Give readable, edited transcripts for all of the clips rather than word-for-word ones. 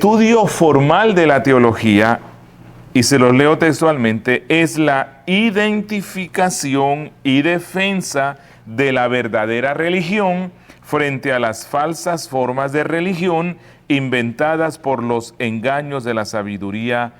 estudio formal de la teología, y se los leo textualmente, es la identificación y defensa de la verdadera religión frente a las falsas formas de religión inventadas por los engaños de la sabiduría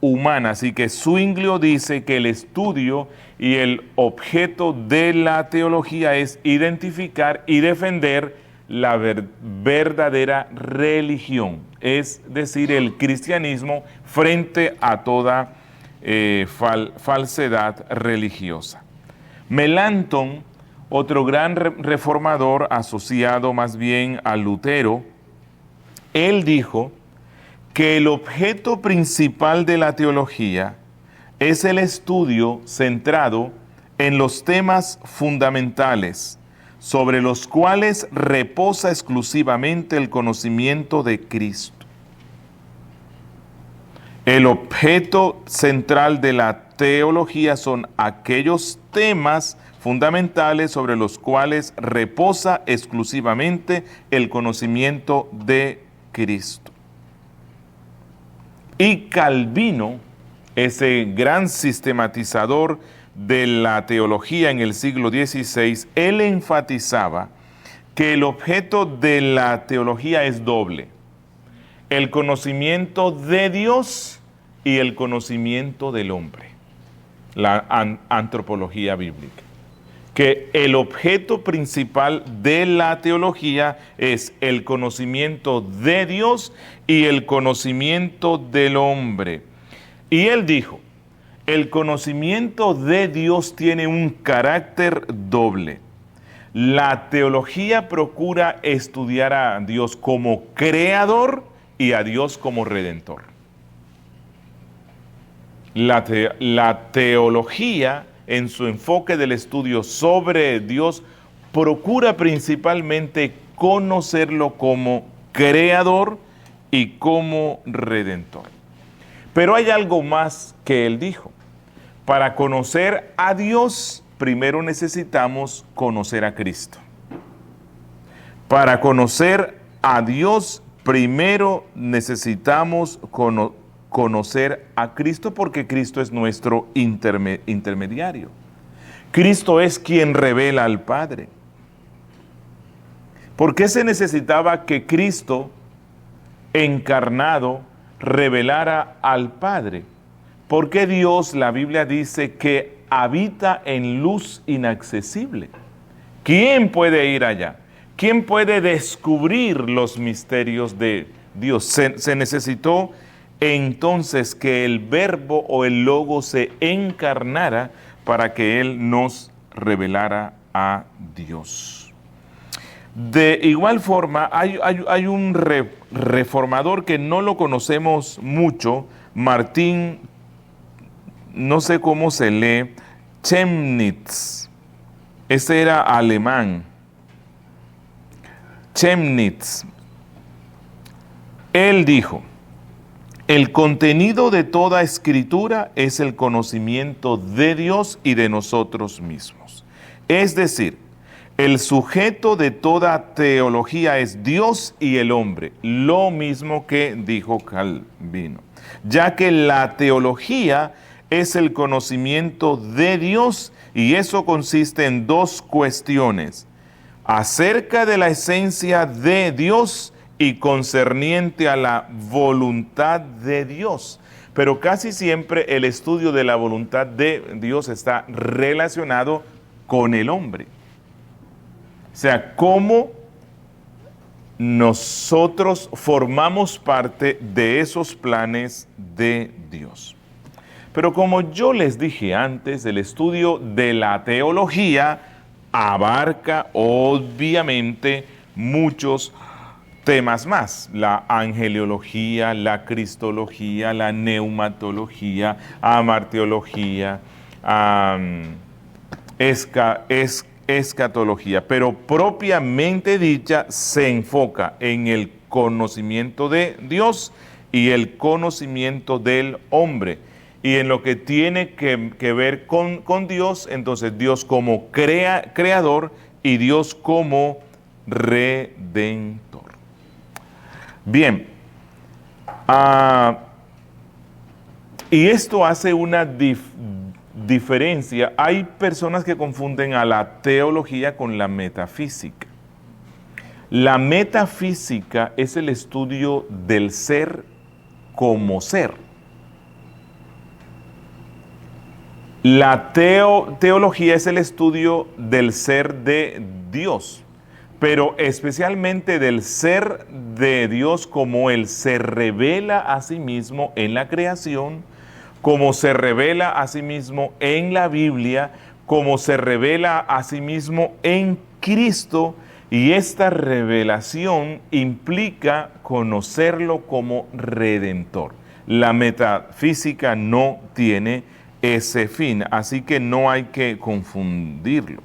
humana. Así que Zwinglio dice que el estudio y el objeto de la teología es identificar y defender la verdadera religión, es decir, el cristianismo frente a toda falsedad religiosa. Melanchthon, otro gran reformador asociado más bien a Lutero, él dijo que el objeto principal de la teología es el estudio centrado en los temas fundamentales sobre los cuales reposa exclusivamente el conocimiento de Cristo. El objeto central de la teología son aquellos temas fundamentales sobre los cuales reposa exclusivamente el conocimiento de Cristo. Y Calvino, ese gran sistematizador de la teología en el siglo XVI, él enfatizaba que el objeto de la teología es doble: el conocimiento de Dios y el conocimiento del hombre, la antropología bíblica. Que el objeto principal de la teología es el conocimiento de Dios y el conocimiento del hombre. Y él dijo, el conocimiento de Dios tiene un carácter doble. La teología procura estudiar a Dios como creador y a Dios como redentor. La teología, en su enfoque del estudio sobre Dios, procura principalmente conocerlo como creador y como redentor. Pero hay algo más que él dijo. Para conocer a Dios, primero necesitamos conocer a Cristo. Para conocer a Dios, primero necesitamos conocer a Cristo, porque Cristo es nuestro intermediario. Cristo es quien revela al Padre. ¿Por qué se necesitaba que Cristo encarnado revelara al Padre? Porque Dios, la Biblia dice que habita en luz inaccesible. ¿Quién puede ir allá? ¿Quién puede descubrir los misterios de Dios? Se necesitó entonces que el Verbo o el Logo se encarnara para que Él nos revelara a Dios. De igual forma, hay un reformador que no lo conocemos mucho, Martín, no sé cómo se lee, Chemnitz. Ese era alemán. Chemnitz. Él dijo, el contenido de toda escritura es el conocimiento de Dios y de nosotros mismos. Es decir, el sujeto de toda teología es Dios y el hombre, lo mismo que dijo Calvino, ya que la teología es el conocimiento de Dios, y eso consiste en dos cuestiones: acerca de la esencia de Dios y concerniente a la voluntad de Dios. Pero casi siempre el estudio de la voluntad de Dios está relacionado con el hombre. O sea, cómo nosotros formamos parte de esos planes de Dios. Pero como yo les dije antes, el estudio de la teología abarca obviamente muchos temas más: la angeliología, la cristología, la neumatología, amarteología, escatología, pero propiamente dicha se enfoca en el conocimiento de Dios y el conocimiento del hombre. Y en lo que tiene que ver con Dios, entonces Dios como creador y Dios como redentor. Bien, Y esto hace una diferencia. Hay personas que confunden a la teología con la metafísica. La metafísica es el estudio del ser como ser. La teología es el estudio del ser de Dios, pero especialmente del ser de Dios como Él se revela a sí mismo en la creación, como se revela a sí mismo en la Biblia, como se revela a sí mismo en Cristo, y esta revelación implica conocerlo como Redentor. La metafísica no tiene ese fin, así que no hay que confundirlo.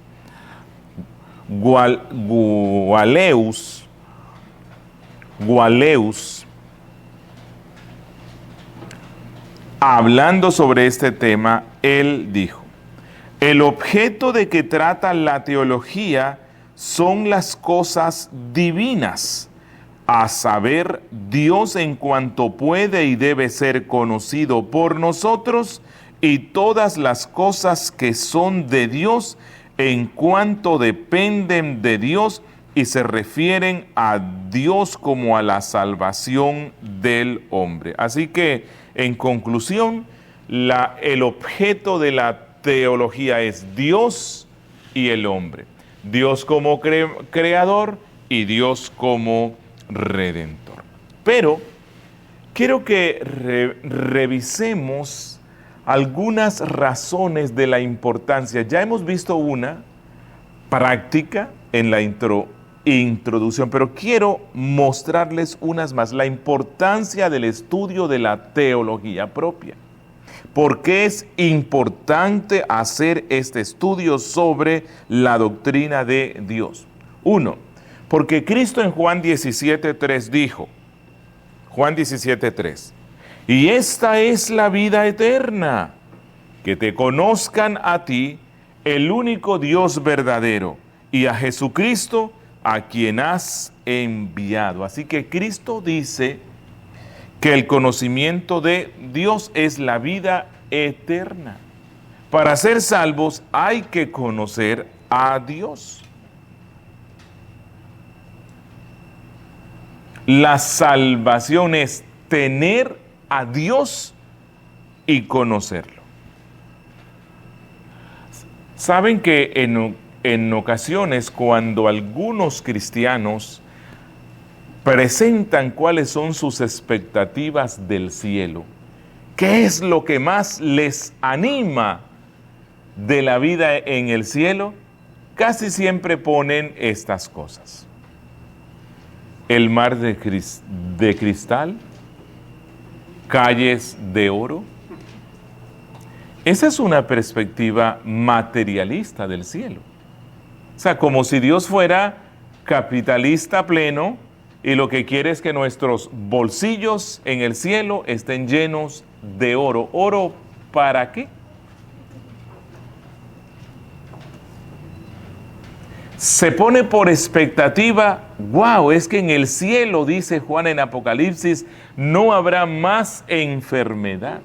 Waleus, hablando sobre este tema, él dijo: el objeto de que trata la teología son las cosas divinas, a saber, Dios en cuanto puede y debe ser conocido por nosotros, y todas las cosas que son de Dios en cuanto dependen de Dios y se refieren a Dios como a la salvación del hombre. Así que, en conclusión, el objeto de la teología es Dios y el hombre. Dios como creador y Dios como redentor. Pero quiero que revisemos algunas razones de la importancia. Ya hemos visto una práctica en la introducción, pero quiero mostrarles unas más. La importancia del estudio de la teología propia. ¿Por qué es importante hacer este estudio sobre la doctrina de Dios? 1. Porque Cristo en Juan 17:3 dijo, Juan 17:3, y esta es la vida eterna, que te conozcan a ti, el único Dios verdadero, y a Jesucristo, a quien has enviado. Así que Cristo dice que el conocimiento de Dios es la vida eterna. Para ser salvos hay que conocer a Dios. La salvación es tener a Dios y conocerlo. Saben que en ocasiones cuando algunos cristianos presentan cuáles son sus expectativas del cielo, ¿qué es lo que más les anima de la vida en el cielo? Casi siempre ponen estas cosas: el mar de cristal, calles de oro. Esa es una perspectiva materialista del cielo. O sea, como si Dios fuera capitalista pleno y lo que quiere es que nuestros bolsillos en el cielo estén llenos de oro. ¿Oro para qué? Se pone por expectativa, wow, es que en el cielo, dice Juan en Apocalipsis, no habrá más enfermedad,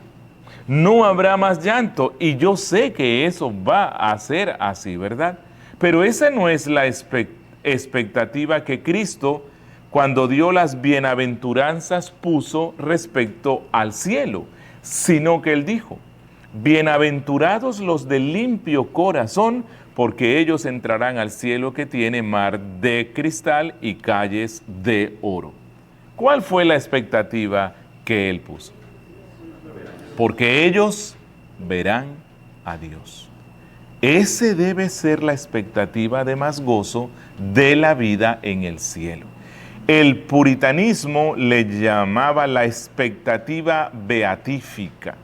no habrá más llanto, y yo sé que eso va a ser así, ¿verdad? Pero esa no es la expectativa que Cristo, cuando dio las bienaventuranzas, puso respecto al cielo, sino que Él dijo: bienaventurados los de limpio corazón, porque ellos entrarán al cielo que tiene mar de cristal y calles de oro. ¿Cuál fue la expectativa que Él puso? Porque ellos verán a Dios. Ese debe ser la expectativa de más gozo de la vida en el cielo. El puritanismo le llamaba la expectativa beatífica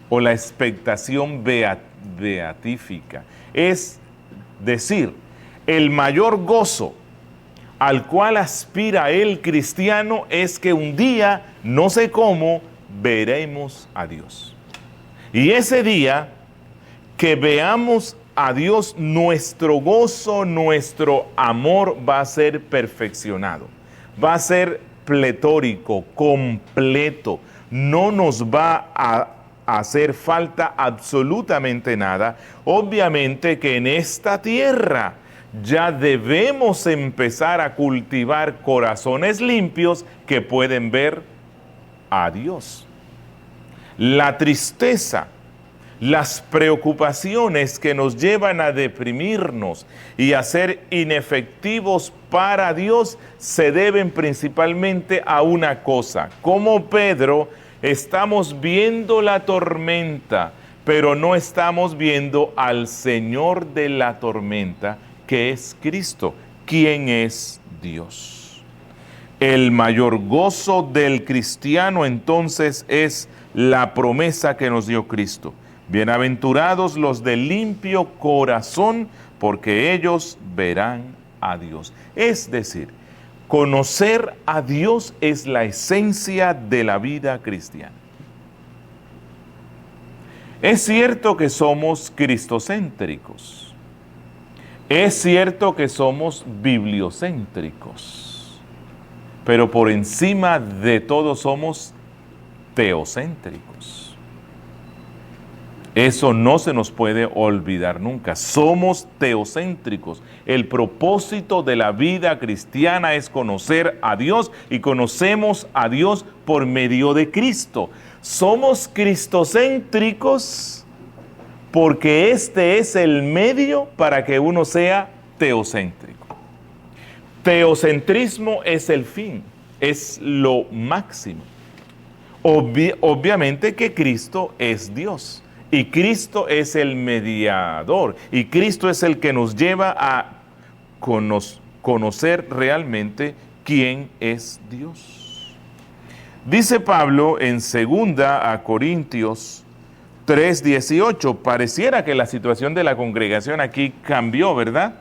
o la expectación beatífica. Es decir, el mayor gozo al cual aspira el cristiano es que un día, no sé cómo, veremos a Dios. Y ese día que veamos a Dios, nuestro gozo, nuestro amor va a ser perfeccionado. Va a ser pletórico, completo. No nos va a hacer falta absolutamente nada. Obviamente que en esta tierra ya debemos empezar a cultivar corazones limpios que pueden ver a Dios. La tristeza, las preocupaciones que nos llevan a deprimirnos y a ser inefectivos para Dios se deben principalmente a una cosa. Como Pedro, estamos viendo la tormenta, pero no estamos viendo al Señor de la tormenta, que es Cristo, quien es Dios. El mayor gozo del cristiano entonces es la promesa que nos dio Cristo. Bienaventurados los de limpio corazón, porque ellos verán a Dios. Es decir, conocer a Dios es la esencia de la vida cristiana. Es cierto que somos cristocéntricos. Es cierto que somos bibliocéntricos. Pero por encima de todo somos teocéntricos. Eso no se nos puede olvidar nunca. Somos teocéntricos. El propósito de la vida cristiana es conocer a Dios y conocemos a Dios por medio de Cristo. Somos cristocéntricos porque este es el medio para que uno sea teocéntrico. Teocentrismo es el fin, es lo máximo. Obviamente que Cristo es Dios. Y Cristo es el mediador. Y Cristo es el que nos lleva a conocer realmente quién es Dios. Dice Pablo en 2 Corintios 3:18. Pareciera que la situación de la congregación aquí cambió, ¿verdad?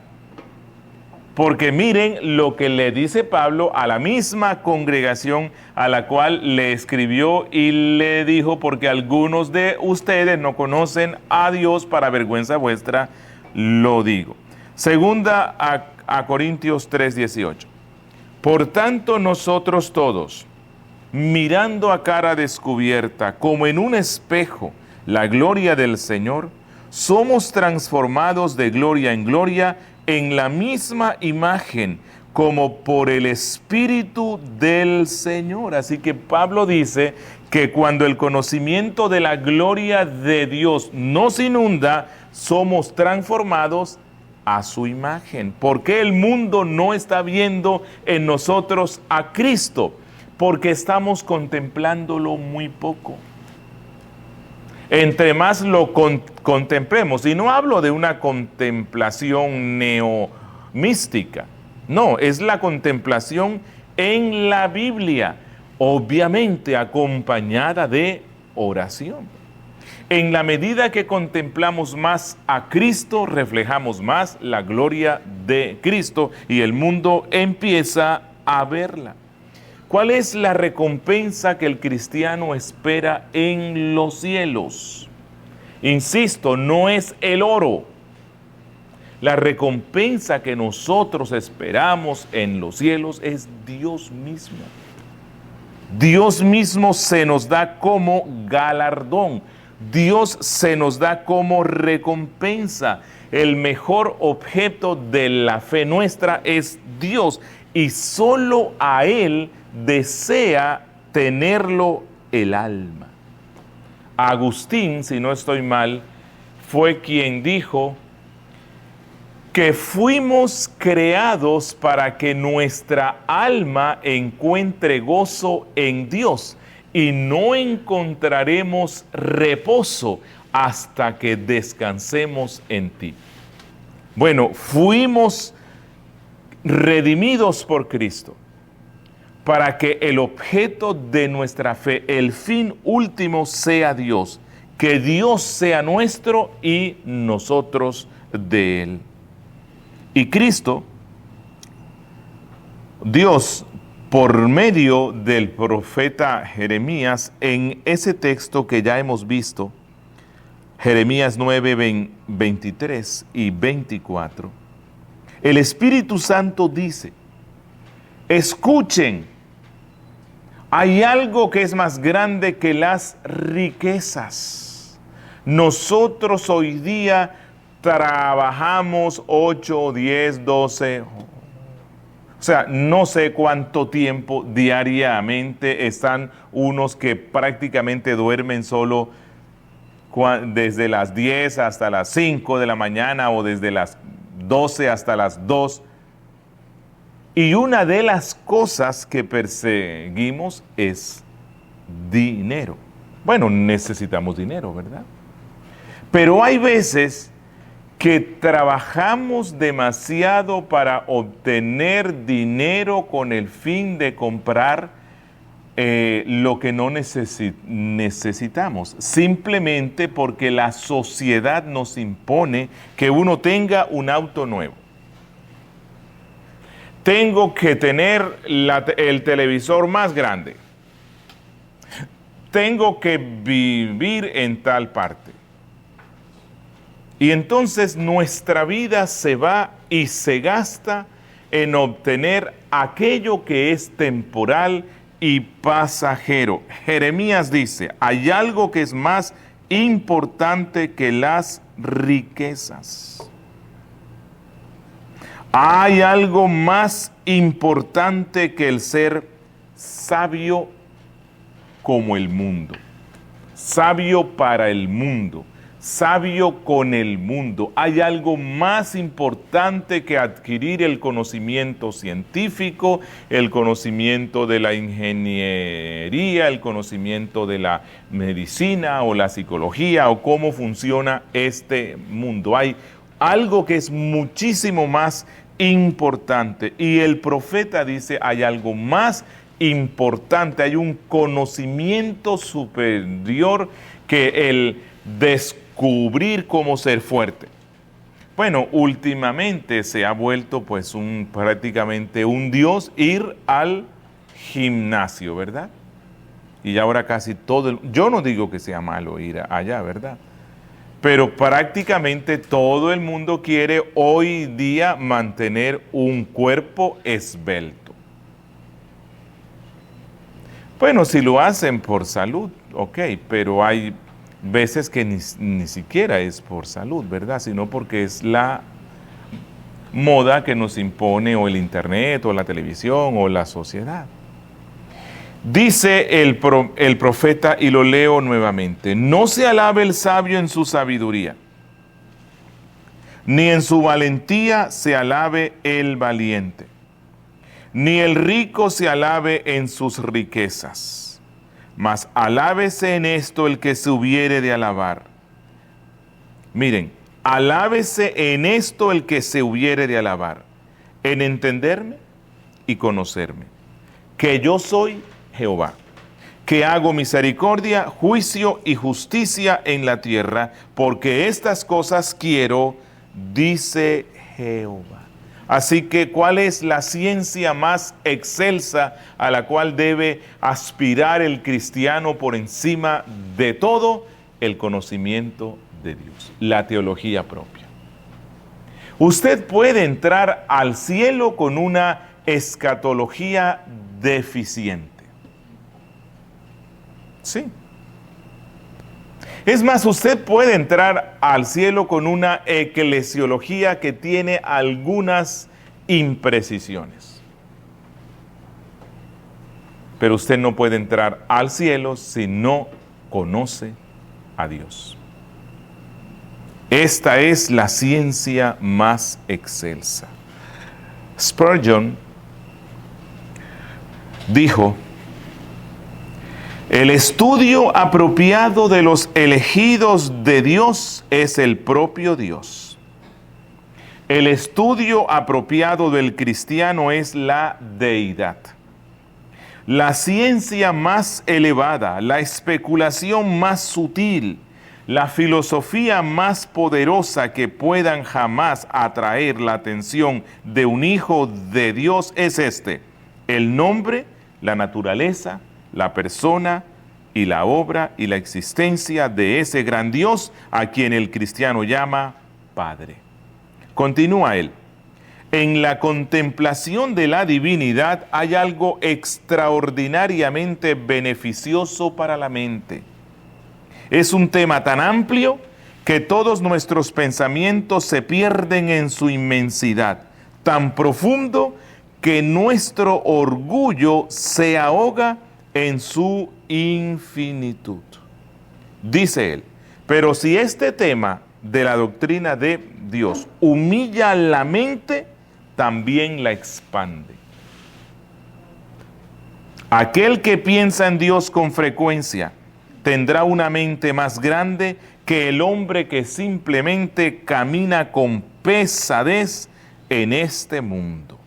Porque miren lo que le dice Pablo a la misma congregación a la cual le escribió y le dijo, porque algunos de ustedes no conocen a Dios, para vergüenza vuestra lo digo. 2 Corintios 3:18. Por tanto nosotros todos, mirando a cara descubierta, como en un espejo, la gloria del Señor, somos transformados de gloria en gloria en la misma imagen, como por el Espíritu del Señor. Así que Pablo dice que cuando el conocimiento de la gloria de Dios nos inunda, somos transformados a su imagen. ¿Por qué el mundo no está viendo en nosotros a Cristo? Porque estamos contemplándolo muy poco. Entre más lo contemplemos, y no hablo de una contemplación neomística, no, es la contemplación en la Biblia, obviamente acompañada de oración. En la medida que contemplamos más a Cristo, reflejamos más la gloria de Cristo y el mundo empieza a verla. ¿Cuál es la recompensa que el cristiano espera en los cielos? Insisto, no es el oro. La recompensa que nosotros esperamos en los cielos es Dios mismo. Dios mismo se nos da como galardón. Dios se nos da como recompensa. El mejor objeto de la fe nuestra es Dios y solo a Él desea tenerlo el alma. Agustín, si no estoy mal, fue quien dijo que fuimos creados para que nuestra alma encuentre gozo en Dios y no encontraremos reposo hasta que descansemos en ti. Bueno, fuimos redimidos por Cristo para que el objeto de nuestra fe, el fin último, sea Dios, que Dios sea nuestro y nosotros de Él. Y Cristo, Dios, por medio del profeta Jeremías, en ese texto que ya hemos visto, Jeremías 9, 23 y 24, el Espíritu Santo dice: escuchen Hay algo que es más grande que las riquezas. Nosotros hoy día trabajamos 8, 10, 12, o sea, no sé cuánto tiempo diariamente. Están unos que prácticamente duermen solo desde las 10 hasta las 5 de la mañana o desde las 12 hasta las 2. Y una de las cosas que perseguimos es dinero. Bueno, necesitamos dinero, ¿verdad? Pero hay veces que trabajamos demasiado para obtener dinero con el fin de comprar lo que no necesitamos, simplemente porque la sociedad nos impone que uno tenga un auto nuevo. Tengo que tener el televisor más grande. Tengo que vivir en tal parte. Y entonces nuestra vida se va y se gasta en obtener aquello que es temporal y pasajero. Jeremías dice, hay algo que es más importante que las riquezas. Hay algo más importante que el ser sabio como el mundo. Sabio para el mundo. Sabio con el mundo. Hay algo más importante que adquirir el conocimiento científico, el conocimiento de la ingeniería, el conocimiento de la medicina o la psicología o cómo funciona este mundo. Hay algo que es muchísimo más importante. Y el profeta dice, hay algo más importante, hay un conocimiento superior que el descubrir cómo ser fuerte. Bueno, últimamente se ha vuelto pues prácticamente un dios ir al gimnasio, ¿verdad? Y ahora casi yo no digo que sea malo ir allá, ¿verdad? Pero prácticamente todo el mundo quiere hoy día mantener un cuerpo esbelto. Bueno, si lo hacen por salud, ok, pero hay veces que ni siquiera es por salud, ¿verdad? Sino porque es la moda que nos impone o el internet o la televisión o la sociedad. Dice el profeta, y lo leo nuevamente, no se alabe el sabio en su sabiduría, ni en su valentía se alabe el valiente, ni el rico se alabe en sus riquezas, mas alábese en esto el que se hubiere de alabar. Miren, alábese en esto el que se hubiere de alabar, en entenderme y conocerme, que yo soy Jehová, que hago misericordia, juicio y justicia en la tierra, porque estas cosas quiero, dice Jehová. Así que, ¿cuál es la ciencia más excelsa a la cual debe aspirar el cristiano por encima de todo? El conocimiento de Dios, la teología propia. Usted puede entrar al cielo con una escatología deficiente. Sí. Es más, usted puede entrar al cielo con una eclesiología que tiene algunas imprecisiones. Pero usted no puede entrar al cielo si no conoce a Dios. Esta es la ciencia más excelsa. Spurgeon dijo: el estudio apropiado de los elegidos de Dios es el propio Dios. El estudio apropiado del cristiano es la deidad. La ciencia más elevada, la especulación más sutil, la filosofía más poderosa que puedan jamás atraer la atención de un hijo de Dios es el nombre, la naturaleza, la persona y la obra y la existencia de ese gran Dios a quien el cristiano llama Padre. Continúa él. En la contemplación de la divinidad hay algo extraordinariamente beneficioso para la mente. Es un tema tan amplio que todos nuestros pensamientos se pierden en su inmensidad, tan profundo que nuestro orgullo se ahoga en su infinitud. Dice él, pero si este tema de la doctrina de Dios humilla la mente, también la expande. Aquel que piensa en Dios con frecuencia tendrá una mente más grande que el hombre que simplemente camina con pesadez en este mundo.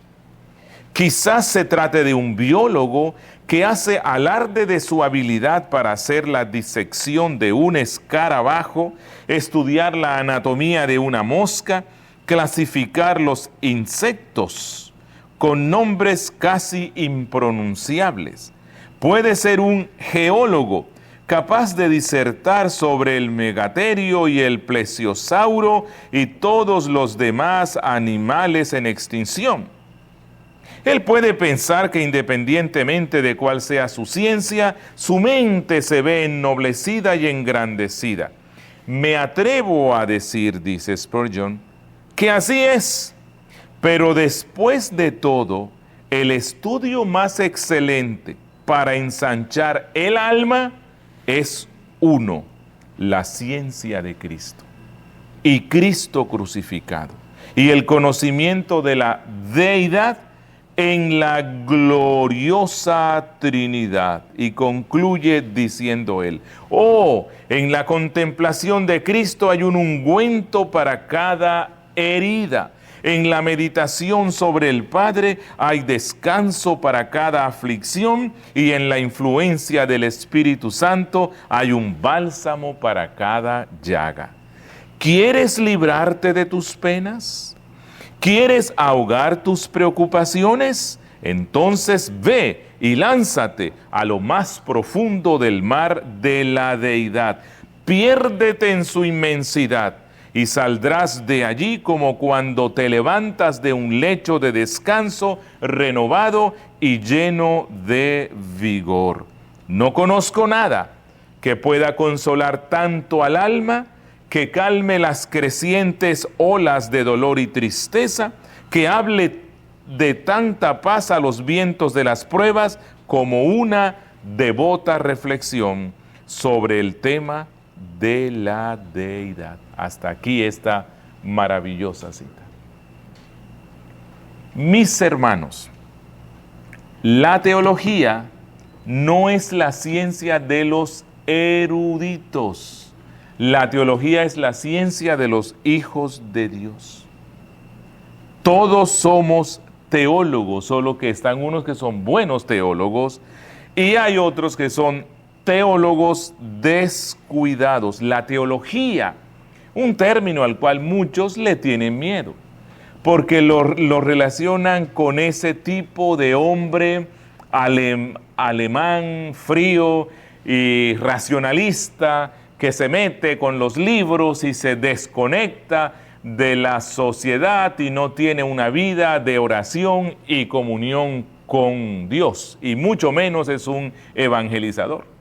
Quizás se trate de un biólogo que hace alarde de su habilidad para hacer la disección de un escarabajo, estudiar la anatomía de una mosca, clasificar los insectos con nombres casi impronunciables. Puede ser un geólogo capaz de disertar sobre el megaterio y el plesiosauro y todos los demás animales en extinción. Él puede pensar que independientemente de cuál sea su ciencia, su mente se ve ennoblecida y engrandecida. Me atrevo a decir, dice Spurgeon, que así es, pero después de todo, el estudio más excelente para ensanchar el alma es uno, la ciencia de Cristo y Cristo crucificado y el conocimiento de la deidad en la gloriosa Trinidad. Y concluye diciendo él, en la contemplación de Cristo hay un ungüento para cada herida. En la meditación sobre el Padre hay descanso para cada aflicción y en la influencia del Espíritu Santo hay un bálsamo para cada llaga. ¿Quieres librarte de tus penas? ¿Quieres ahogar tus preocupaciones? Entonces ve y lánzate a lo más profundo del mar de la deidad. Piérdete en su inmensidad y saldrás de allí como cuando te levantas de un lecho de descanso renovado y lleno de vigor. No conozco nada que pueda consolar tanto al alma, que calme las crecientes olas de dolor y tristeza, que hable de tanta paz a los vientos de las pruebas como una devota reflexión sobre el tema de la deidad. Hasta aquí esta maravillosa cita. Mis hermanos, la teología no es la ciencia de los eruditos. La teología es la ciencia de los hijos de Dios. Todos somos teólogos, solo que están unos que son buenos teólogos y hay otros que son teólogos descuidados. La teología, un término al cual muchos le tienen miedo, porque lo relacionan con ese tipo de hombre alemán, frío y racionalista, que se mete con los libros y se desconecta de la sociedad y no tiene una vida de oración y comunión con Dios, y mucho menos es un evangelizador.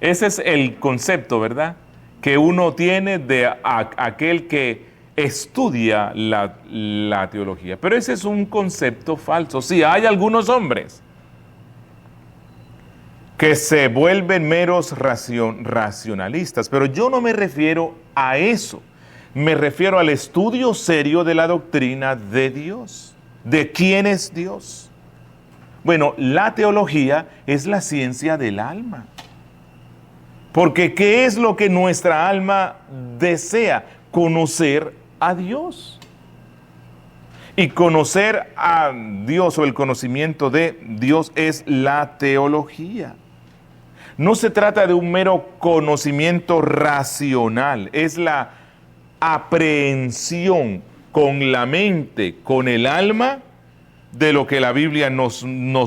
Ese es el concepto, ¿verdad?, que uno tiene de aquel que estudia la teología. Pero ese es un concepto falso. Sí, hay algunos hombres que se vuelven meros racionalistas, pero yo no me refiero a eso. Me refiero al estudio serio de la doctrina de Dios. ¿De quién es Dios? Bueno, la teología es la ciencia del alma. Porque ¿qué es lo que nuestra alma desea? Conocer a Dios. Y conocer a Dios o el conocimiento de Dios es la teología. No se trata de un mero conocimiento racional, es la aprehensión con la mente, con el alma, de lo que la Biblia nos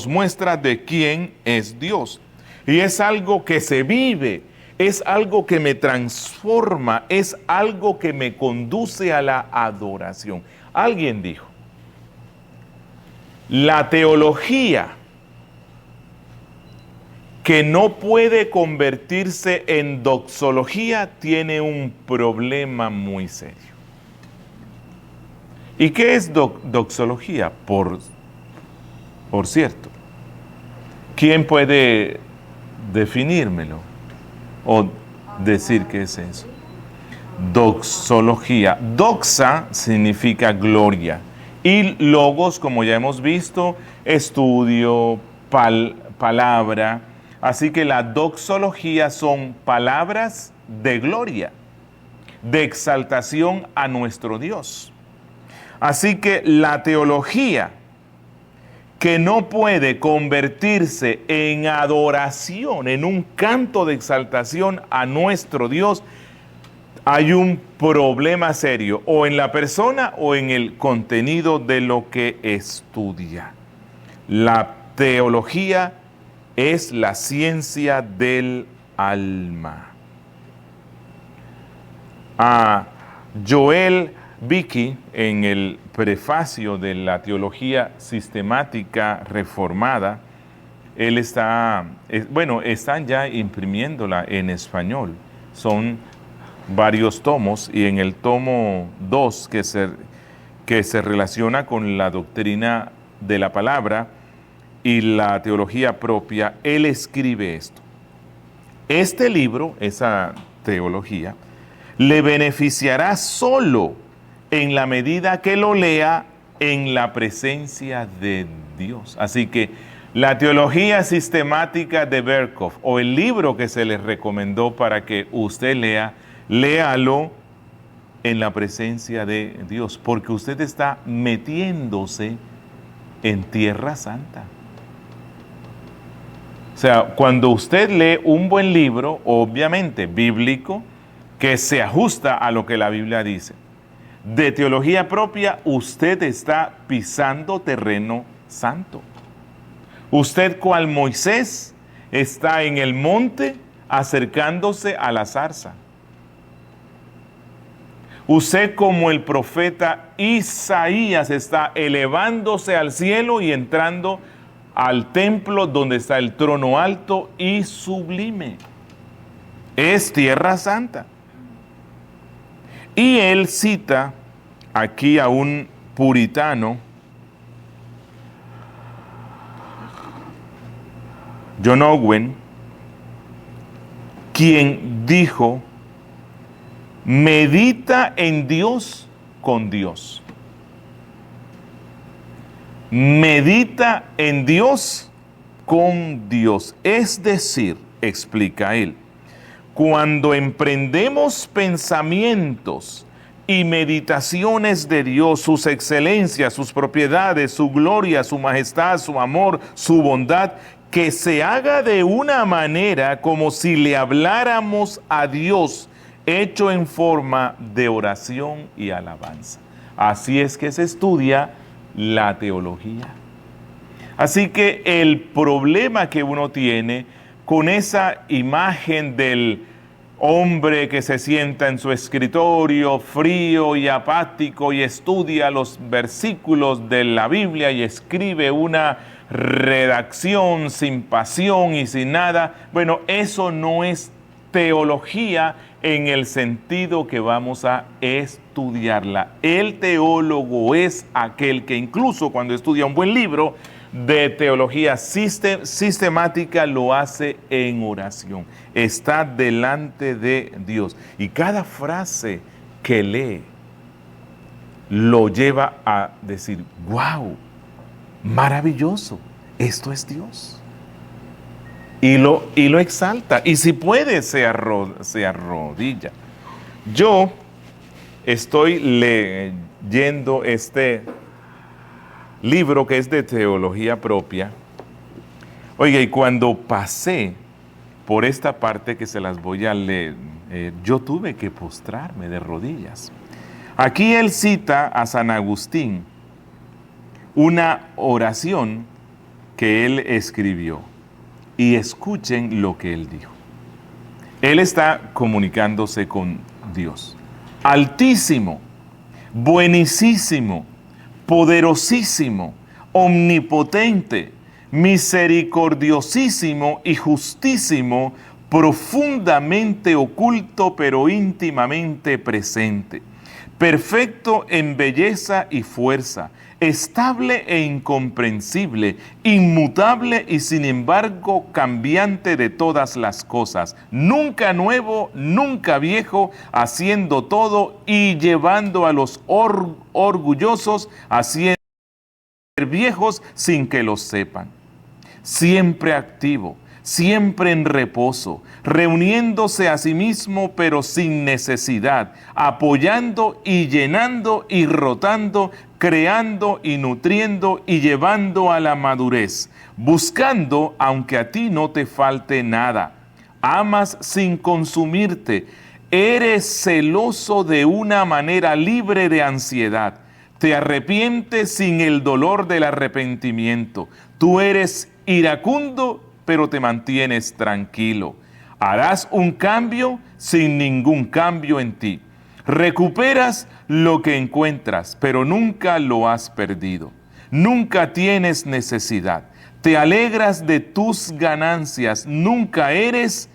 muestra de quién es Dios. Y es algo que se vive, es algo que me transforma, es algo que me conduce a la adoración. Alguien dijo, La teología que no puede convertirse en doxología tiene un problema muy serio. ¿Y qué es doxología? Por cierto, ¿quién puede definírmelo o decir qué es eso? Doxología. Doxa significa gloria y logos, como ya hemos visto, estudio, palabra. Así que la doxología son palabras de gloria, de exaltación a nuestro Dios. Así que la teología que no puede convertirse en adoración, en un canto de exaltación a nuestro Dios, hay un problema serio, o en la persona o en el contenido de lo que estudia. La teología es la ciencia del alma. Joel Beeke, en el prefacio de la Teología Sistemática Reformada, él están ya imprimiéndola en español. Son varios tomos y en el tomo 2 que se relaciona con la doctrina de la palabra y la teología propia, él escribe esto. Este libro, esa teología, le beneficiará solo en la medida que lo lea en la presencia de Dios. Así que la teología sistemática de Berkhof, o el libro que se les recomendó para que usted lea, léalo en la presencia de Dios, porque usted está metiéndose en Tierra Santa. O sea, cuando usted lee un buen libro, obviamente bíblico, que se ajusta a lo que la Biblia dice, de teología propia, usted está pisando terreno santo. Usted, cual Moisés, está en el monte acercándose a la zarza. Usted, como el profeta Isaías, está elevándose al cielo y entrando al templo donde está el trono alto y sublime. Es Tierra Santa. Y él cita aquí a un puritano, John Owen, quien dijo: medita en Dios con Dios. Medita en Dios con Dios. Es decir, explica él, cuando emprendemos pensamientos y meditaciones de Dios, sus excelencias, sus propiedades, su gloria, su majestad, su amor, su bondad, que se haga de una manera como si le habláramos a Dios, hecho en forma de oración y alabanza. Así es que se estudia la teología. Así que el problema que uno tiene con esa imagen del hombre que se sienta en su escritorio frío y apático y estudia los versículos de la Biblia y escribe una redacción sin pasión y sin nada, bueno, eso no es teología en el sentido que vamos a estudiarla. El teólogo es aquel que incluso cuando estudia un buen libro de teología sistemática lo hace en oración. Está delante de Dios y cada frase que lee lo lleva a decir: wow, maravilloso, esto es Dios. Y lo exalta. Y si puede, se arrodilla. Yo estoy leyendo este libro que es de teología propia. Oiga, y cuando pasé por esta parte que se las voy a leer, yo tuve que postrarme de rodillas. Aquí él cita a San Agustín una oración que él escribió. Y escuchen lo que él dijo. Él está comunicándose con Dios. Altísimo, buenísimo, poderosísimo, omnipotente, misericordiosísimo y justísimo, profundamente oculto pero íntimamente presente, perfecto en belleza y fuerza, estable e incomprensible, inmutable y sin embargo cambiante de todas las cosas, nunca nuevo, nunca viejo, haciendo todo y llevando a los orgullosos a ser viejos sin que lo sepan, siempre activo, siempre en reposo, reuniéndose a sí mismo pero sin necesidad, apoyando y llenando y rotando, creando y nutriendo y llevando a la madurez, buscando aunque a ti no te falte nada. Amas sin consumirte, eres celoso de una manera libre de ansiedad, te arrepientes sin el dolor del arrepentimiento, tú eres iracundo pero te mantienes tranquilo. Harás un cambio sin ningún cambio en ti. Recuperas lo que encuentras, pero nunca lo has perdido. Nunca tienes necesidad. Te alegras de tus ganancias. Nunca eres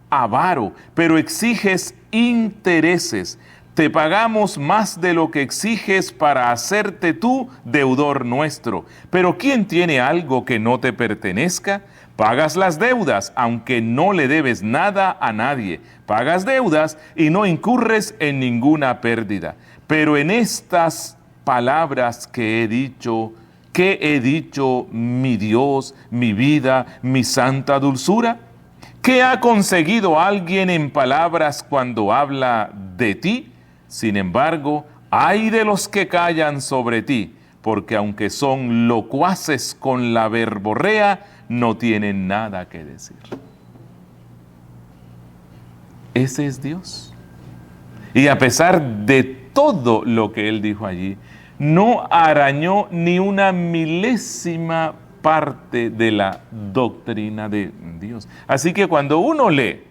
avaro, pero exiges intereses. Te pagamos más de lo que exiges para hacerte tú deudor nuestro. Pero ¿quién tiene algo que no te pertenezca? Pagas las deudas, aunque no le debes nada a nadie. Pagas deudas y no incurres en ninguna pérdida. Pero en estas palabras que he dicho, mi Dios, mi vida, mi santa dulzura? ¿Qué ha conseguido alguien en palabras cuando habla de ti? Sin embargo, ay de los que callan sobre ti, porque aunque son locuaces con la verborrea, no tienen nada que decir. Ese es Dios. Y a pesar de todo lo que Él dijo allí, no arañó ni una milésima parte de la doctrina de Dios. Así que cuando uno lee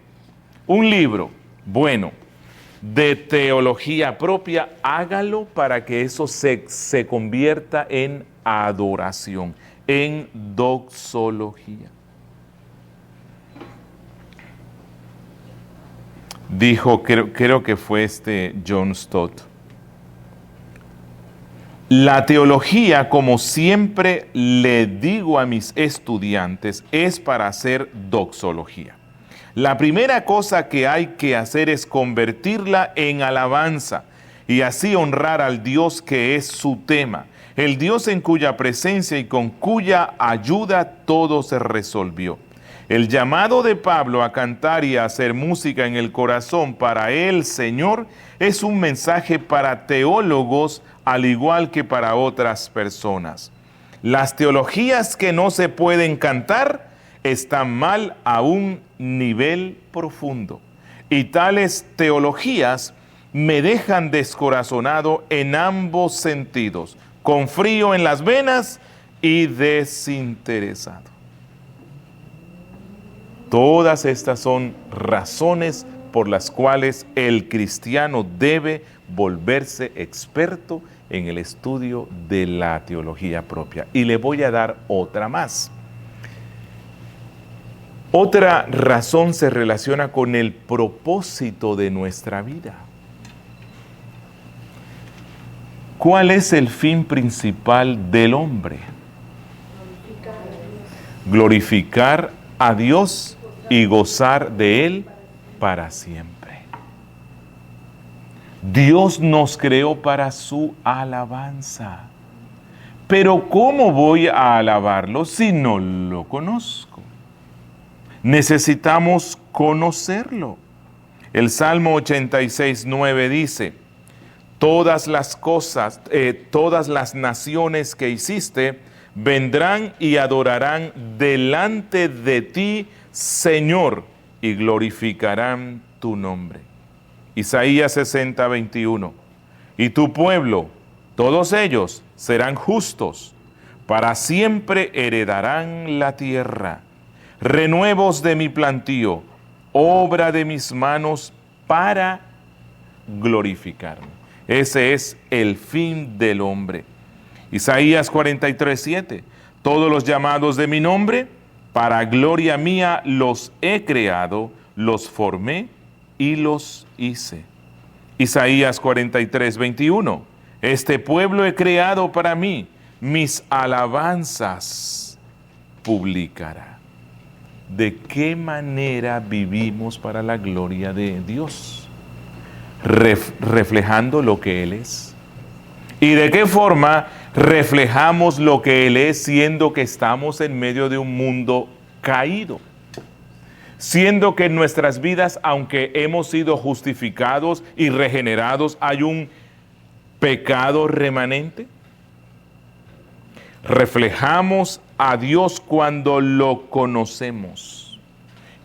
un libro bueno de teología propia, hágalo para que eso se convierta en adoración, en doxología. Dijo, creo que fue John Stott, la teología, como siempre le digo a mis estudiantes, es para hacer doxología. La primera cosa que hay que hacer es convertirla en alabanza y así honrar al Dios que es su tema, el Dios en cuya presencia y con cuya ayuda todo se resolvió. El llamado de Pablo a cantar y a hacer música en el corazón para el Señor es un mensaje para teólogos al igual que para otras personas. Las teologías que no se pueden cantar están mal a un nivel profundo. Y tales teologías me dejan descorazonado en ambos sentidos, con frío en las venas y desinteresado. Todas estas son razones por las cuales el cristiano debe volverse experto en el estudio de la teología propia. Y le voy a dar otra más. Otra razón se relaciona con el propósito de nuestra vida. ¿Cuál es el fin principal del hombre? Glorificar a Dios y gozar de Él para siempre. Dios nos creó para su alabanza. Pero ¿cómo voy a alabarlo si no lo conozco? Necesitamos conocerlo. El Salmo 86:9 dice: todas las cosas, todas las naciones que hiciste vendrán y adorarán delante de ti, Señor, y glorificarán tu nombre. Isaías 60:21. Y tu pueblo, todos ellos serán justos, para siempre heredarán la tierra. Renuevos de mi plantío, obra de mis manos para glorificarme. Ese es el fin del hombre. Isaías 43:7. Todos los llamados de mi nombre, para gloria mía los he creado, los formé y los hice. Isaías 43:21. Este pueblo he creado para mí, mis alabanzas publicará. ¿De qué manera vivimos para la gloria de Dios? Reflejando lo que Él es. ¿Y de qué forma reflejamos lo que Él es, siendo que estamos en medio de un mundo caído? Siendo que en nuestras vidas, aunque hemos sido justificados y regenerados, hay un pecado remanente. Reflejamos a Dios cuando lo conocemos.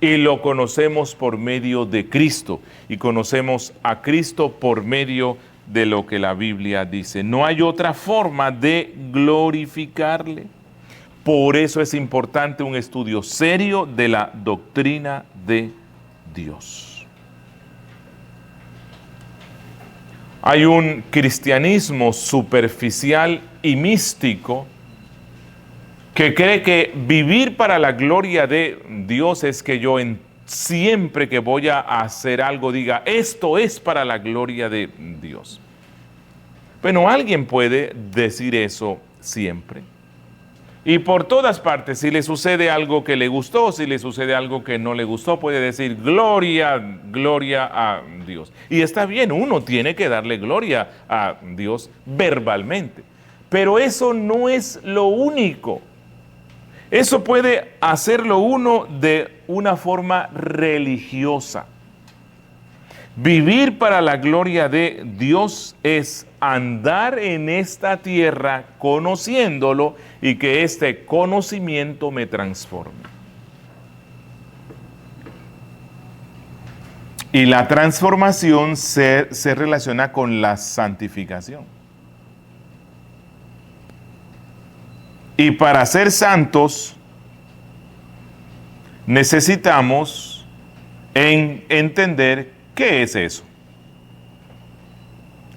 Y lo conocemos por medio de Cristo. Y conocemos a Cristo por medio de lo que la Biblia dice. No hay otra forma de glorificarle. Por eso es importante un estudio serio de la doctrina de Dios. Hay un cristianismo superficial y místico que cree que vivir para la gloria de Dios es que yo siempre que voy a hacer algo diga, esto es para la gloria de Dios. Bueno, alguien puede decir eso siempre. Y por todas partes, si le sucede algo que le gustó, si le sucede algo que no le gustó, puede decir gloria, gloria a Dios. Y está bien, uno tiene que darle gloria a Dios verbalmente. Pero eso no es lo único. Eso puede hacerlo uno de una forma religiosa. Vivir para la gloria de Dios es andar en esta tierra conociéndolo y que este conocimiento me transforme. Y la transformación se relaciona con la santificación. Y para ser santos necesitamos entender qué es eso.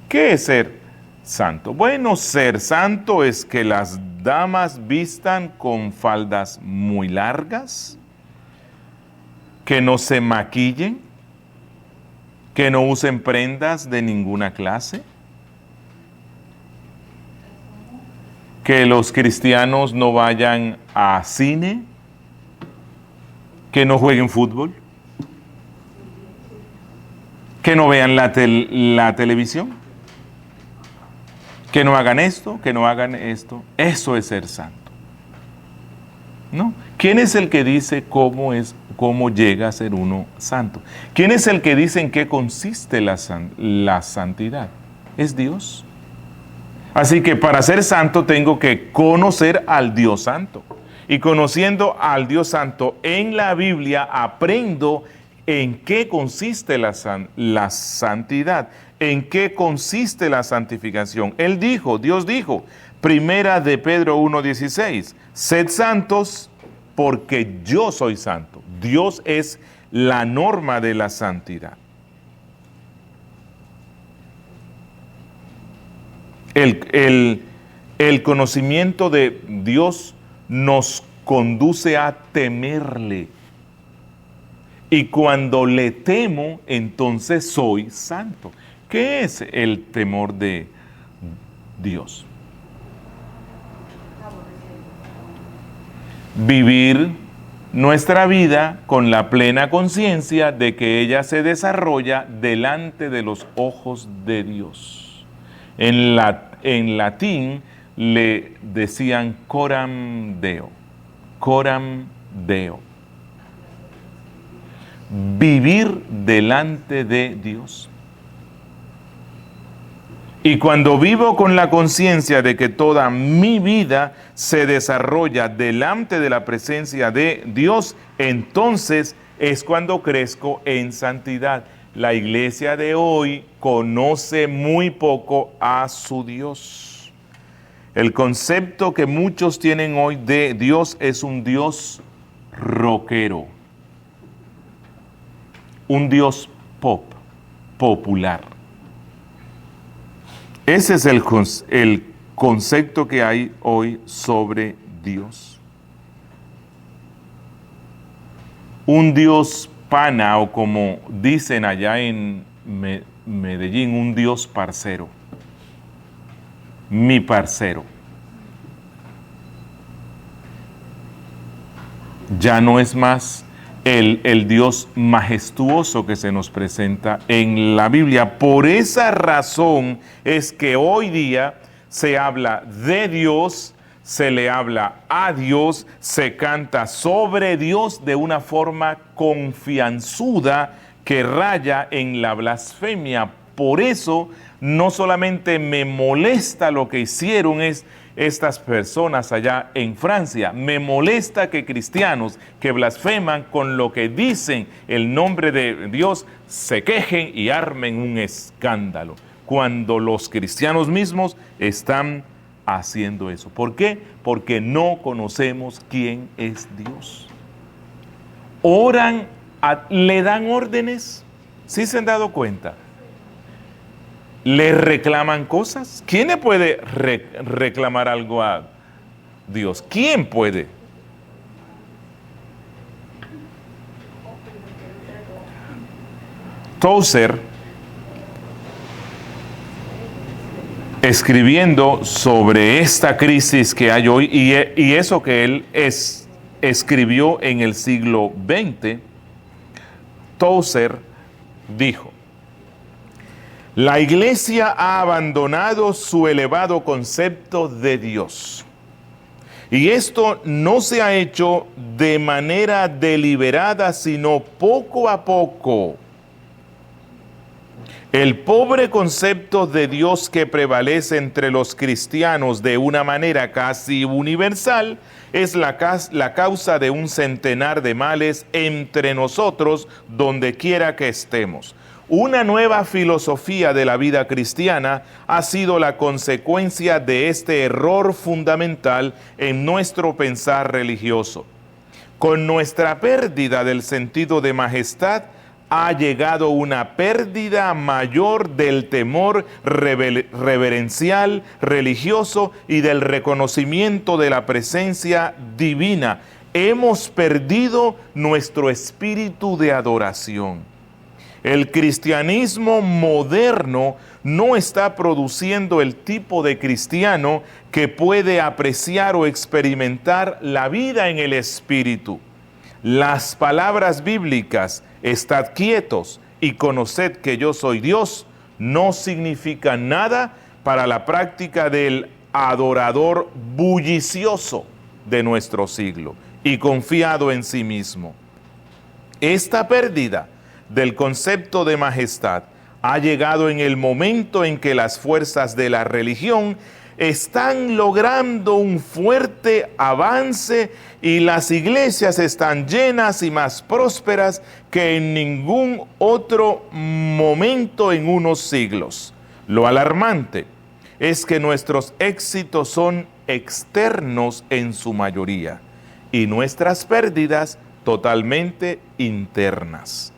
¿Qué es ser santo? Bueno, ser santo es que las damas vistan con faldas muy largas, que no se maquillen, que no usen prendas de ninguna clase, que los cristianos no vayan a cine, que no jueguen fútbol, que no vean la televisión, que no hagan esto, que no hagan esto. Eso es ser santo. ¿No? ¿Quién es el que dice cómo llega a ser uno santo? ¿Quién es el que dice en qué consiste la santidad? Es Dios. Así que para ser santo tengo que conocer al Dios santo. Y conociendo al Dios santo en la Biblia aprendo en qué consiste la santidad, en qué consiste la santificación. Dios dijo, primera de Pedro 1:16, sed santos porque yo soy santo. Dios es la norma de la santidad. El conocimiento de Dios nos conduce a temerle. Y cuando le temo, entonces soy santo. ¿Qué es el temor de Dios? Vivir nuestra vida con la plena conciencia de que ella se desarrolla delante de los ojos de Dios. En latín le decían coram Deo. Coram Deo. Vivir delante de Dios. Y cuando vivo con la conciencia de que toda mi vida se desarrolla delante de la presencia de Dios, entonces es cuando crezco en santidad. La iglesia de hoy conoce muy poco a su Dios. El concepto que muchos tienen hoy de Dios es un Dios rockero. Un Dios popular. Ese es el concepto que hay hoy sobre Dios. Un Dios pana, o como dicen allá en Medellín, un Dios parcero. Mi parcero. Ya no es más el Dios majestuoso que se nos presenta en la Biblia. Por esa razón es que hoy día se habla de Dios, se le habla a Dios, se canta sobre Dios de una forma confianzuda que raya en la blasfemia. Por eso no solamente me molesta lo que hicieron estas personas allá en Francia, me molesta que cristianos que blasfeman con lo que dicen el nombre de Dios se quejen y armen un escándalo, cuando los cristianos mismos están haciendo eso. ¿Por qué? Porque no conocemos quién es Dios. Oran, le dan órdenes, ¿sí se han dado cuenta? ¿Le reclaman cosas? ¿Quién le puede reclamar algo a Dios? ¿Quién puede? Tozer, escribiendo sobre esta crisis que hay hoy y eso que él escribió en el siglo XX, Tozer dijo: la Iglesia ha abandonado su elevado concepto de Dios. Y esto no se ha hecho de manera deliberada, sino poco a poco. El pobre concepto de Dios que prevalece entre los cristianos de una manera casi universal es la causa de un centenar de males entre nosotros, donde quiera que estemos. Una nueva filosofía de la vida cristiana ha sido la consecuencia de este error fundamental en nuestro pensar religioso. Con nuestra pérdida del sentido de majestad, ha llegado una pérdida mayor del temor reverencial, religioso y del reconocimiento de la presencia divina. Hemos perdido nuestro espíritu de adoración. El cristianismo moderno no está produciendo el tipo de cristiano que puede apreciar o experimentar la vida en el espíritu. Las palabras bíblicas, estad quietos y conoced que yo soy Dios, no significan nada para la práctica del adorador bullicioso de nuestro siglo y confiado en sí mismo. Esta pérdida del concepto de majestad ha llegado en el momento en que las fuerzas de la religión están logrando un fuerte avance y las iglesias están llenas y más prósperas que en ningún otro momento en unos siglos. Lo alarmante es que nuestros éxitos son externos en su mayoría y nuestras pérdidas totalmente internas.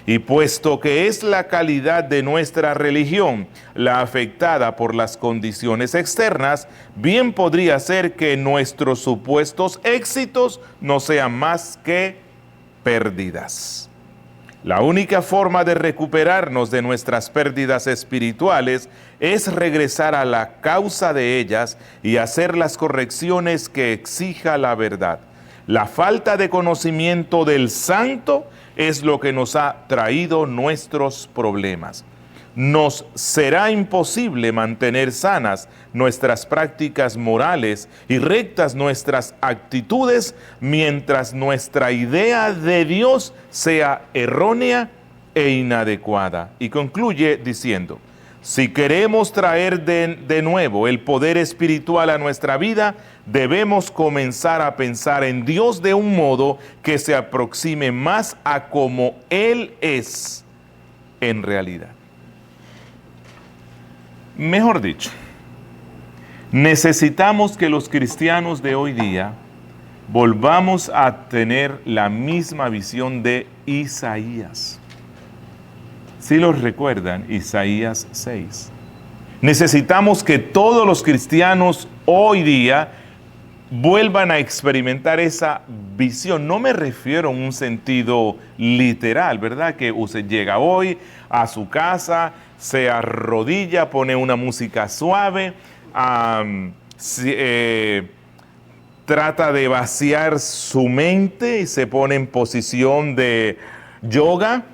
Y puesto que es la calidad de nuestra religión la afectada por las condiciones externas, bien podría ser que nuestros supuestos éxitos no sean más que pérdidas. La única forma de recuperarnos de nuestras pérdidas espirituales es regresar a la causa de ellas y hacer las correcciones que exija la verdad. La falta de conocimiento del santo es lo que nos ha traído nuestros problemas. Nos será imposible mantener sanas nuestras prácticas morales y rectas nuestras actitudes mientras nuestra idea de Dios sea errónea e inadecuada. Y concluye diciendo: si queremos traer de nuevo el poder espiritual a nuestra vida, debemos comenzar a pensar en Dios de un modo que se aproxime más a como Él es en realidad. Mejor dicho, necesitamos que los cristianos de hoy día volvamos a tener la misma visión de Isaías. Si los recuerdan, Isaías 6. Necesitamos que todos los cristianos hoy día vuelvan a experimentar esa visión. No me refiero en un sentido literal, ¿verdad? Que usted llega hoy a su casa, se arrodilla, pone una música suave, trata de vaciar su mente y se pone en posición de yoga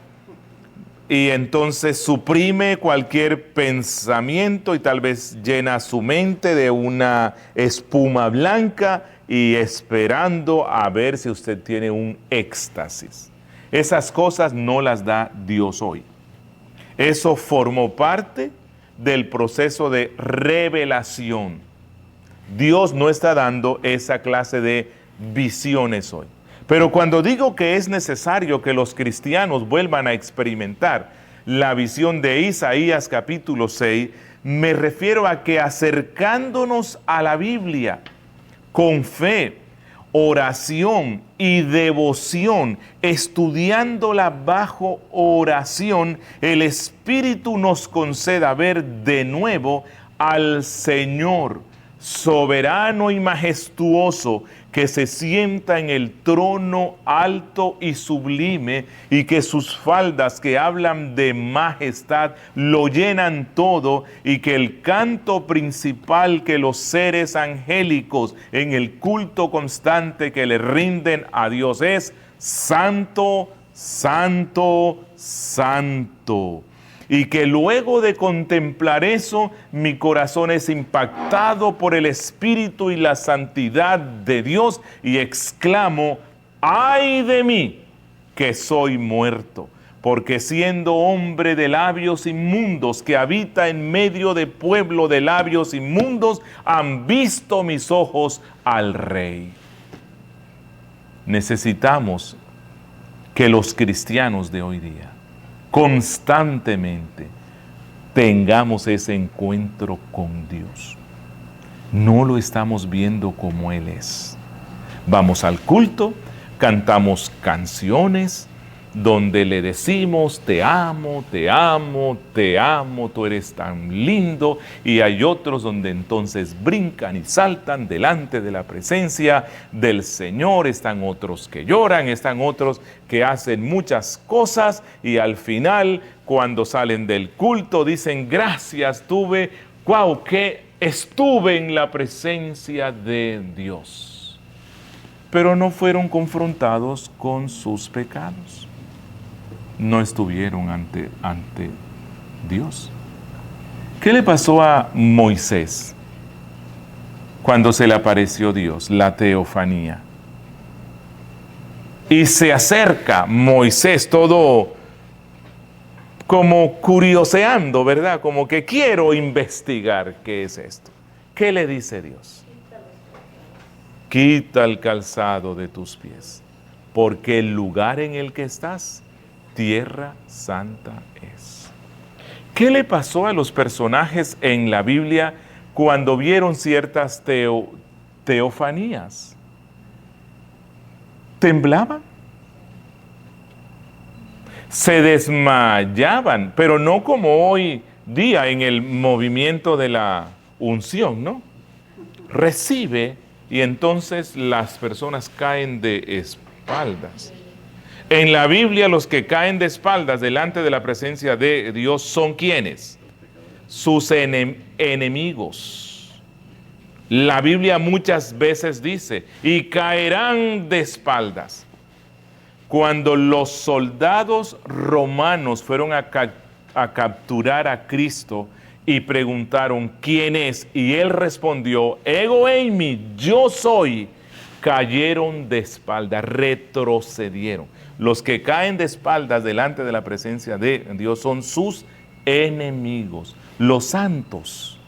y entonces suprime cualquier pensamiento y tal vez llena su mente de una espuma blanca y esperando a ver si usted tiene un éxtasis. Esas cosas no las da Dios hoy. Eso formó parte del proceso de revelación. Dios no está dando esa clase de visiones hoy. Pero cuando digo que es necesario que los cristianos vuelvan a experimentar la visión de Isaías capítulo 6, me refiero a que acercándonos a la Biblia con fe, oración y devoción, estudiándola bajo oración, el Espíritu nos conceda ver de nuevo al Señor soberano y majestuoso, que se sienta en el trono alto y sublime, y que sus faldas que hablan de majestad lo llenan todo, y que el canto principal que los seres angélicos en el culto constante que le rinden a Dios es: Santo, Santo, Santo. Y que luego de contemplar eso, mi corazón es impactado por el Espíritu y la santidad de Dios y exclamo: ¡ay de mí, que soy muerto! Porque siendo hombre de labios inmundos, que habita en medio de pueblo de labios inmundos, han visto mis ojos al Rey. Necesitamos que los cristianos de hoy día constantemente tengamos ese encuentro con Dios. No lo estamos viendo como Él es. Vamos al culto, cantamos canciones donde le decimos: te amo, te amo, te amo, tú eres tan lindo. Y hay otros donde entonces brincan y saltan delante de la presencia del Señor. Están otros que lloran, están otros que hacen muchas cosas y al final, cuando salen del culto, dicen: gracias, que estuve en la presencia de Dios. Pero no fueron confrontados con sus pecados. No estuvieron ante Dios. ¿Qué le pasó a Moisés cuando se le apareció Dios, la teofanía? Y se acerca Moisés todo como curioseando, ¿verdad? Como que quiero investigar qué es esto. ¿Qué le dice Dios? Quita el calzado de tus pies, porque el lugar en el que estás, tierra santa es. ¿Qué le pasó a los personajes en la Biblia cuando vieron ciertas teofanías? ¿Temblaban? Se desmayaban, pero no como hoy día en el movimiento de la unción, ¿no? Recibe y entonces las personas caen de espaldas. En la Biblia, los que caen de espaldas delante de la presencia de Dios son ¿quiénes? Sus enemigos. La Biblia muchas veces dice: y caerán de espaldas. Cuando los soldados romanos fueron a capturar a Cristo y preguntaron: ¿quién es? Y él respondió: ego eimi, yo soy. Cayeron de espaldas, retrocedieron. Los que caen de espaldas delante de la presencia de Dios son sus enemigos. Los santos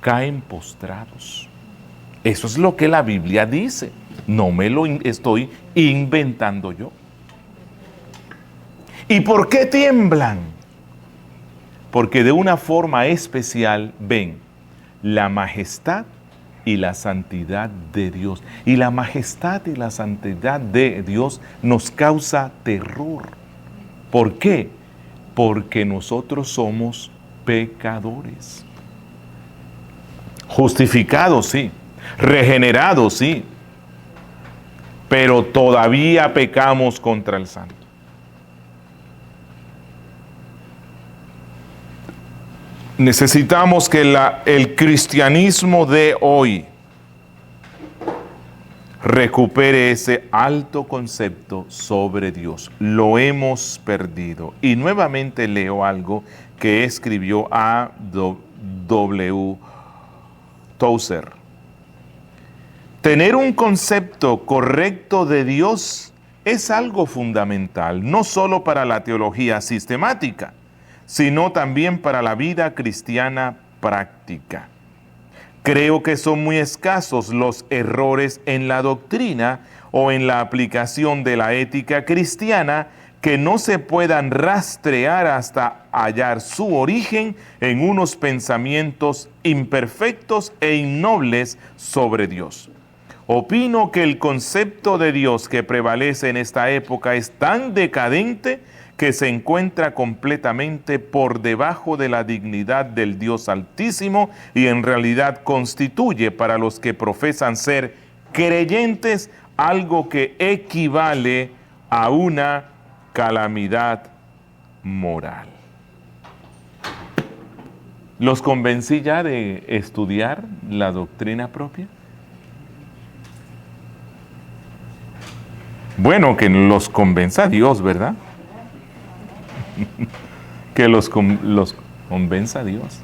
caen postrados. Eso es lo que la Biblia dice. No me lo estoy inventando yo. ¿Y por qué tiemblan? Porque de una forma especial ven la majestad y la santidad de Dios. Y la majestad y la santidad de Dios nos causa terror. ¿Por qué? Porque nosotros somos pecadores. Justificados, sí. Regenerados, sí. Pero todavía pecamos contra el Santo. Necesitamos que el cristianismo de hoy recupere ese alto concepto sobre Dios. Lo hemos perdido. Y nuevamente leo algo que escribió A. W. Tozer. Tener un concepto correcto de Dios es algo fundamental, no solo para la teología sistemática, sino también para la vida cristiana práctica. Creo que son muy escasos los errores en la doctrina o en la aplicación de la ética cristiana que no se puedan rastrear hasta hallar su origen en unos pensamientos imperfectos e innobles sobre Dios. Opino que el concepto de Dios que prevalece en esta época es tan decadente que se encuentra completamente por debajo de la dignidad del Dios Altísimo y en realidad constituye para los que profesan ser creyentes algo que equivale a una calamidad moral. ¿Los convencí ya de estudiar la doctrina propia? Bueno, que los convenza Dios, ¿verdad? Que los convenza Dios.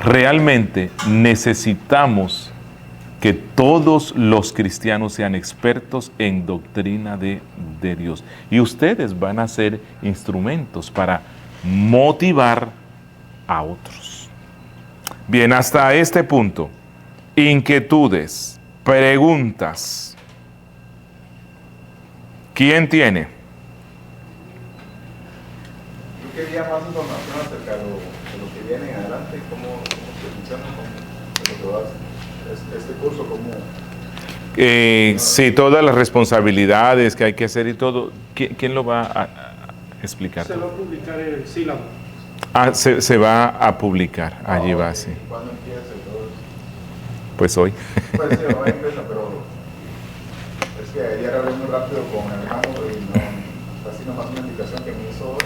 Realmente necesitamos que todos los cristianos sean expertos en doctrina de Dios. Y ustedes van a ser instrumentos para motivar a otros. Bien, hasta este punto, inquietudes, preguntas. ¿Quién tiene? Yo quería más información acerca de lo que viene en adelante, cómo se funciona, cómo lo que va este curso, cómo... Sí, todas las responsabilidades que hay que hacer y todo. ¿Quién lo va a explicar? Se va a publicar el sílabo. Ah, se va a publicar, allí va, sí. ¿Cuándo empieza y todo eso? Pues hoy. Pues sí, hoy empieza, pero es que ayer hablé muy rápido con el hermano y no, así nomás una invitación que me hizo hoy,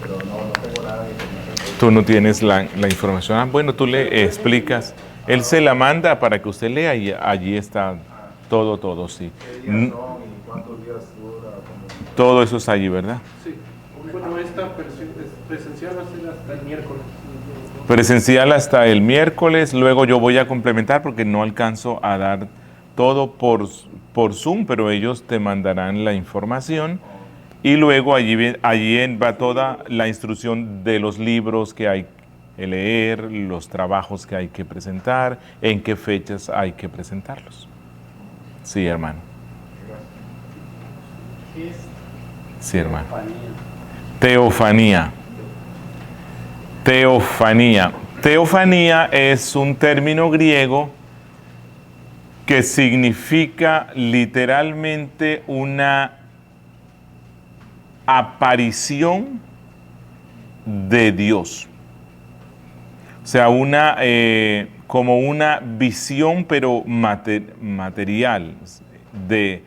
pero no tengo nada de información. Tú no tienes la información. Ah, bueno, tú le explicas. Él se la manda para que usted lea y allí está todo, sí. ¿Qué días son y cuántos días dura? Todo eso está allí, ¿verdad? Sí. Bueno, esta presencial va a ser hasta el miércoles. Presencial hasta el miércoles, luego yo voy a complementar porque no alcanzo a dar todo por Zoom, pero ellos te mandarán la información y luego allí va toda la instrucción de los libros que hay que leer, los trabajos que hay que presentar, en qué fechas hay que presentarlos. Sí, hermano. Sí, hermano. Teofanía. Teofanía. Teofanía es un término griego que significa literalmente una aparición de Dios. O sea, como una visión, pero material de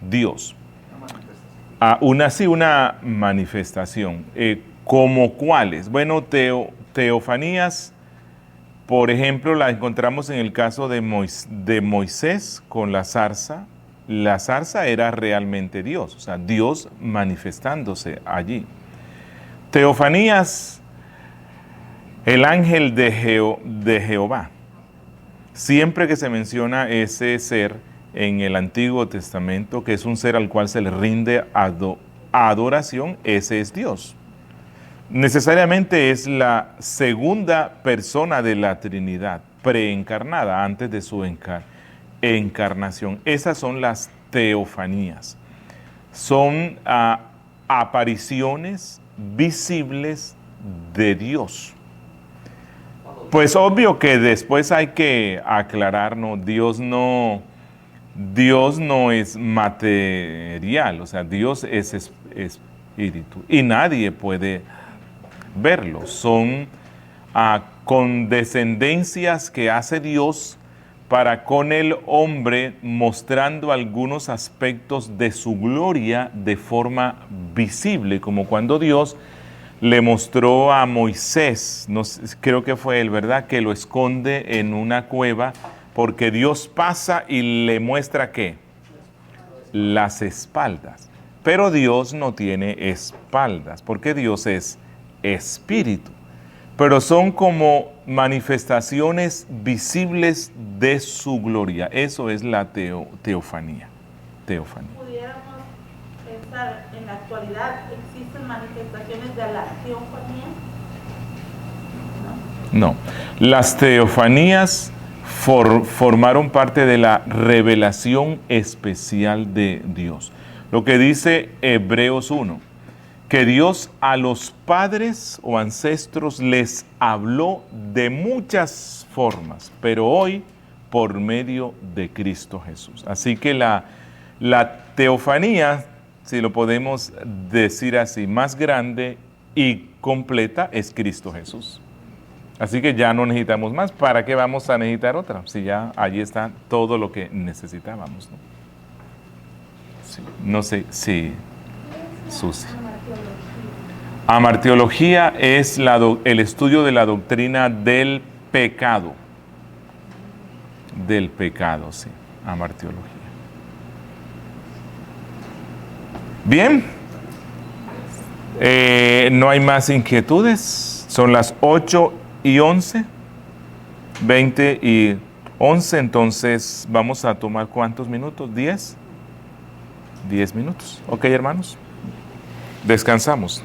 Dios. Una manifestación. ¿Como cuáles? Bueno, teofanías, por ejemplo, la encontramos en el caso de Moisés con la zarza. La zarza era realmente Dios, o sea, Dios manifestándose allí. Teofanías, el ángel de Jehová. Siempre que se menciona ese ser en el Antiguo Testamento, que es un ser al cual se le rinde adoración, ese es Dios. Necesariamente es la segunda persona de la Trinidad, preencarnada, antes de su encarnación. Esas son las teofanías. Son apariciones visibles de Dios. Pues obvio que después hay que aclararnos, Dios no es material, o sea, Dios es espíritu y nadie puede verlo. Son condescendencias que hace Dios para con el hombre, mostrando algunos aspectos de su gloria de forma visible, como cuando Dios le mostró a Moisés, no sé, creo que fue él, ¿verdad?, que lo esconde en una cueva, porque Dios pasa y le muestra ¿qué? Las espaldas. Pero Dios no tiene espaldas, porque Dios es espíritu. Pero son como manifestaciones visibles de su gloria. Eso es la teofanía. ¿Pudiéramos pensar en la actualidad, existen manifestaciones de la teofanía? No. Las teofanías formaron parte de la revelación especial de Dios. Lo que dice Hebreos 1, que Dios a los padres o ancestros les habló de muchas formas, pero hoy por medio de Cristo Jesús. Así que la teofanía, si lo podemos decir así, más grande y completa es Cristo Jesús. Así que ya no necesitamos más. ¿Para qué vamos a necesitar otra? Si ya allí está todo lo que necesitábamos, ¿no? Sí, no sé si Susi. Amartiología es el estudio de la doctrina del pecado. Del pecado, sí. Amartiología. Bien. No hay más inquietudes. Son las 8:11, 20:11. Entonces, vamos a tomar ¿cuántos minutos? ¿10? 10 minutos. Ok, hermanos. Descansamos.